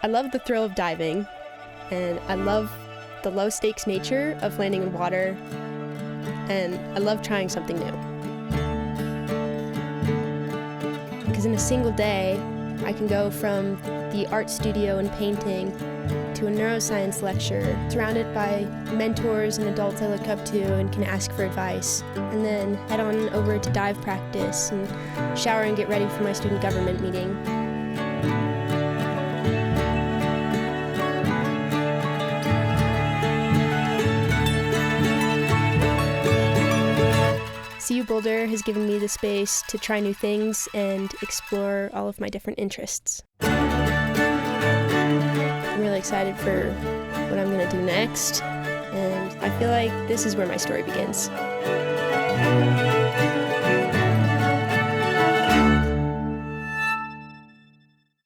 I love the thrill of diving, and I love the low-stakes nature of landing in water, and I love trying something new. Because in a single day, I can go from the art studio and painting to a neuroscience lecture, surrounded by mentors and adults I look up to and can ask for advice, and then head on over to dive practice and shower and get ready for my student government meeting. CU Boulder has given me the space to try new things and explore all of my different interests. I'm really excited for what I'm going to do next, and I feel like this is where my story begins.